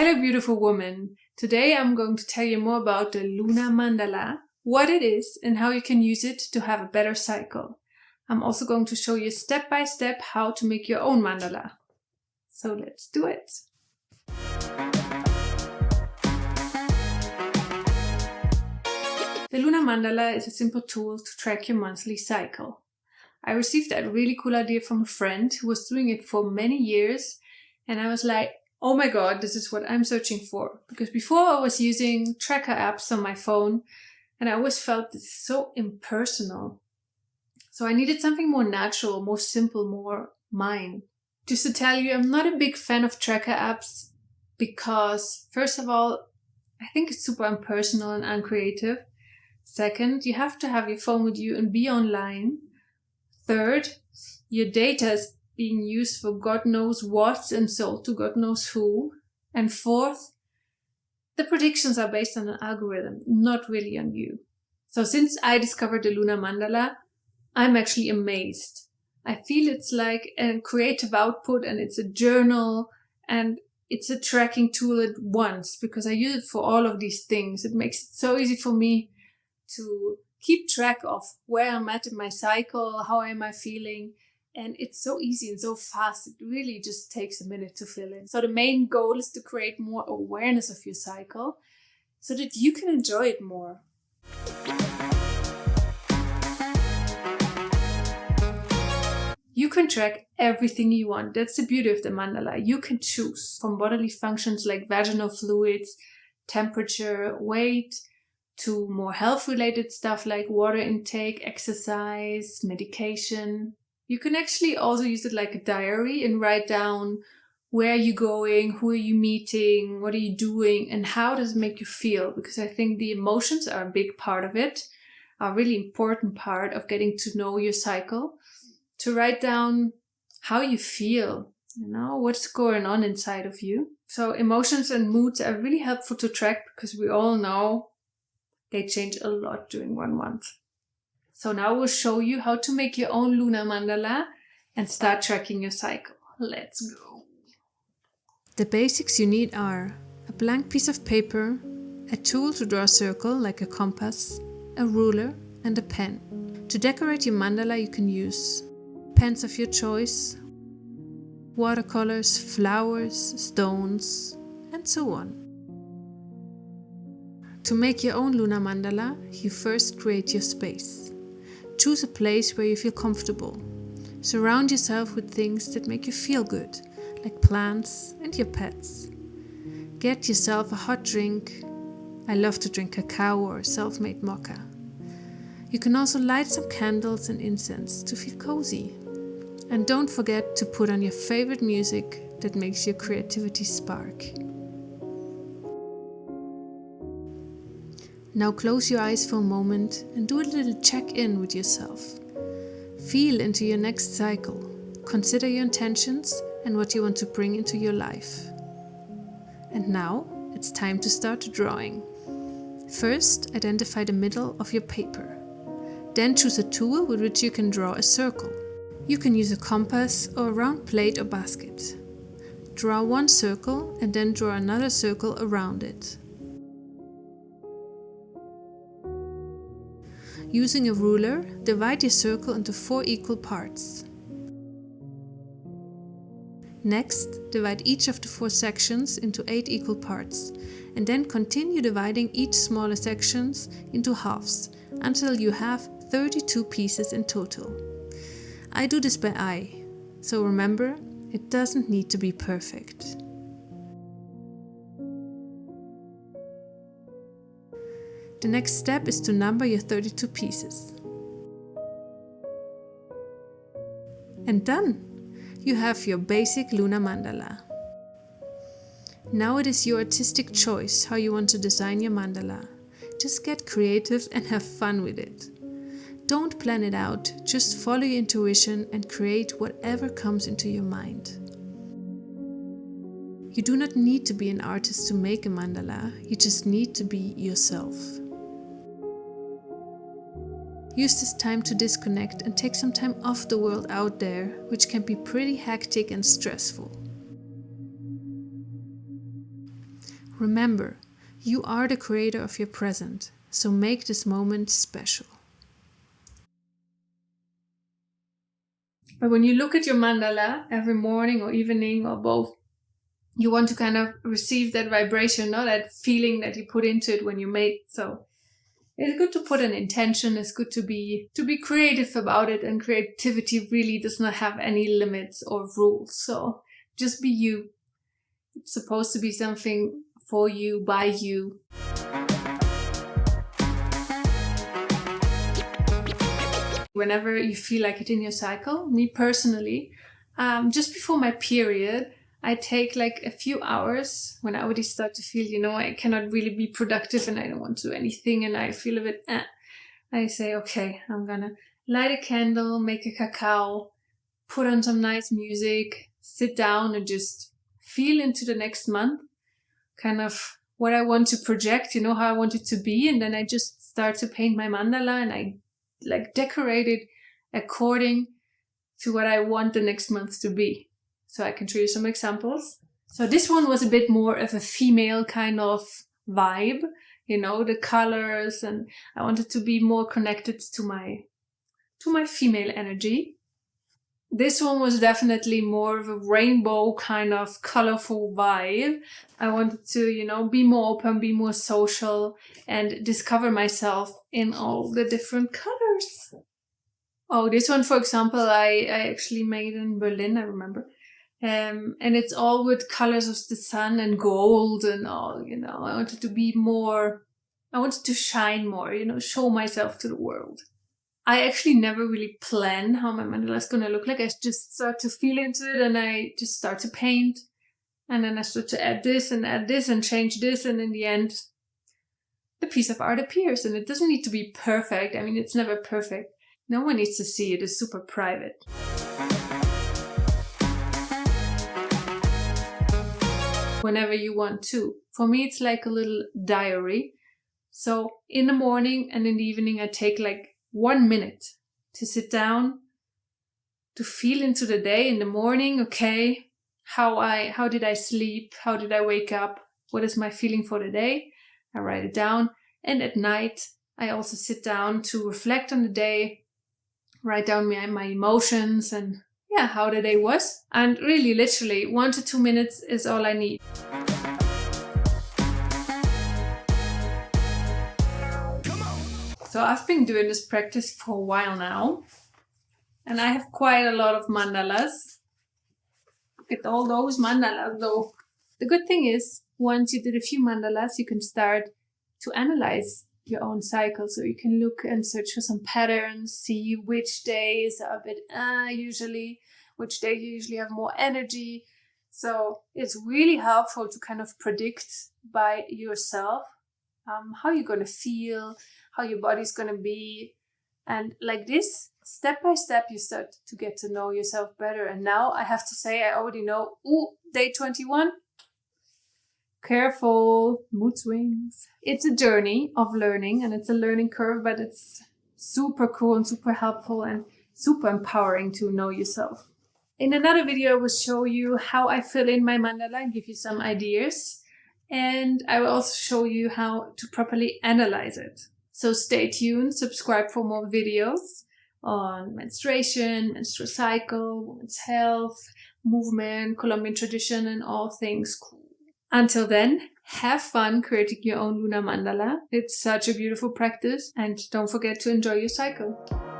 Hello beautiful woman. Today I'm going to tell you more about the lunar mandala, what it is and how you can use it to have a better cycle. I'm also going to show you step by step how to make your own mandala. So let's do it. The lunar mandala is a simple tool to track your monthly cycle. I received that really cool idea from a friend who was doing it for many years, and I was like, oh my god, this is what I'm searching for. Because before I was using tracker apps on my phone, and I always felt this is so impersonal. So I needed something more natural, more simple, more mine. Just to tell you, I'm not a big fan of tracker apps because, first of all, I think it's super impersonal and uncreative. Second, you have to have your phone with you and be online. Third, your data is being used for God knows what and sold to God knows who. And fourth, the predictions are based on an algorithm, not really on you. So since I discovered the lunar mandala, I'm actually amazed. I feel it's like a creative output, and it's a journal, and it's a tracking tool at once because I use it for all of these things. It makes it so easy for me to keep track of where I'm at in my cycle, how am I feeling, and it's so easy and so fast. It really just takes a minute to fill in. So the main goal is to create more awareness of your cycle so that you can enjoy it more. You can track everything you want. That's the beauty of the mandala. You can choose from bodily functions like vaginal fluids, temperature, weight, to more health-related stuff like water intake, exercise, medication. You can actually also use it like a diary and write down where are you going, who are you meeting, what are you doing, and how does it make you feel? Because I think the emotions are a big part of it, a really important part of getting to know your cycle. To write down how you feel, what's going on inside of you. So emotions and moods are really helpful to track because we all know they change a lot during 1 month. So now we'll show you how to make your own lunar mandala and start tracking your cycle. Let's go. The basics you need are a blank piece of paper, a tool to draw a circle like a compass, a ruler and a pen. To decorate your mandala you can use pens of your choice, watercolors, flowers, stones, and so on. To make your own lunar mandala, you first create your space. Choose a place where you feel comfortable. Surround yourself with things that make you feel good, like plants and your pets. Get yourself a hot drink. I love to drink cacao or self-made mocha. You can also light some candles and incense to feel cozy. And don't forget to put on your favorite music that makes your creativity spark. Now close your eyes for a moment and do a little check-in with yourself. Feel into your next cycle. Consider your intentions and what you want to bring into your life. And now it's time to start drawing. First, identify the middle of your paper. Then choose a tool with which you can draw a circle. You can use a compass or a round plate or basket. Draw one circle and then draw another circle around it. Using a ruler, divide your circle into 4 equal parts. Next, divide each of the 4 sections into 8 equal parts, and then continue dividing each smaller sections into halves until you have 32 pieces in total. I do this by eye, so remember, it doesn't need to be perfect. The next step is to number your 32 pieces. And done! You have your basic lunar mandala. Now it is your artistic choice how you want to design your mandala. Just get creative and have fun with it. Don't plan it out, just follow your intuition and create whatever comes into your mind. You do not need to be an artist to make a mandala, you just need to be yourself. Use this time to disconnect and take some time off the world out there, which can be pretty hectic and stressful. Remember, you are the creator of your present, so make this moment special. But when you look at your mandala every morning or evening or both, you want to kind of receive that vibration, not that feeling that you put into it when you made it. So it's good to put an intention. It's good to be creative about it, and creativity really does not have any limits or rules. So just be you. It's supposed to be something for you, by you. Whenever you feel like it in your cycle, me personally, just before my period, I take like a few hours when I already start to feel, I cannot really be productive and I don't want to do anything and I feel a bit, I say, okay, I'm gonna light a candle, make a cacao, put on some nice music, sit down and just feel into the next month, kind of what I want to project, how I want it to be. And then I just start to paint my mandala and I decorate it according to what I want the next month to be. So I can show you some examples. So this one was a bit more of a female kind of vibe, the colors, and I wanted to be more connected to my female energy. This one was definitely more of a rainbow kind of colorful vibe. I wanted to, be more open, be more social, and discover myself in all the different colors. Oh, this one, for example, I actually made in Berlin, I remember. And it's all with colors of the sun and gold and all, I wanted to shine more, show myself to the world. I actually never really plan how my mandala is going to look like. I just start to feel into it and I just start to paint. And then I start to add this and change this. And in the end, the piece of art appears. And it doesn't need to be perfect. I mean, it's never perfect. No one needs to see it. It's super private. Whenever you want to. For me, it's like a little diary. So in the morning and in the evening, I take 1 minute to sit down, to feel into the day. In the morning, okay, how did I sleep? How did I wake up? What is my feeling for the day? I write it down. And at night, I also sit down to reflect on the day, write down my emotions and how the day was. And really, literally, 1 to 2 minutes is all I need. So I've been doing this practice for a while now, and I have quite a lot of mandalas. Look at all those mandalas though. The good thing is, once you did a few mandalas, you can start to analyze your own cycle. So you can look and search for some patterns, see which days are a bit usually, which day you usually have more energy. So it's really helpful to kind of predict by yourself how you're going to feel, how your body's going to be. And like this, step by step, you start to get to know yourself better. And now I have to say, I already know, day 21. Careful, mood swings. It's a journey of learning and it's a learning curve, but it's super cool and super helpful and super empowering to know yourself. In another video, I will show you how I fill in my mandala and give you some ideas. And I will also show you how to properly analyze it. So stay tuned, subscribe for more videos on menstruation, menstrual cycle, women's health, movement, Colombian tradition, and all things cool. Until then, have fun creating your own lunar mandala. It's such a beautiful practice, and don't forget to enjoy your cycle.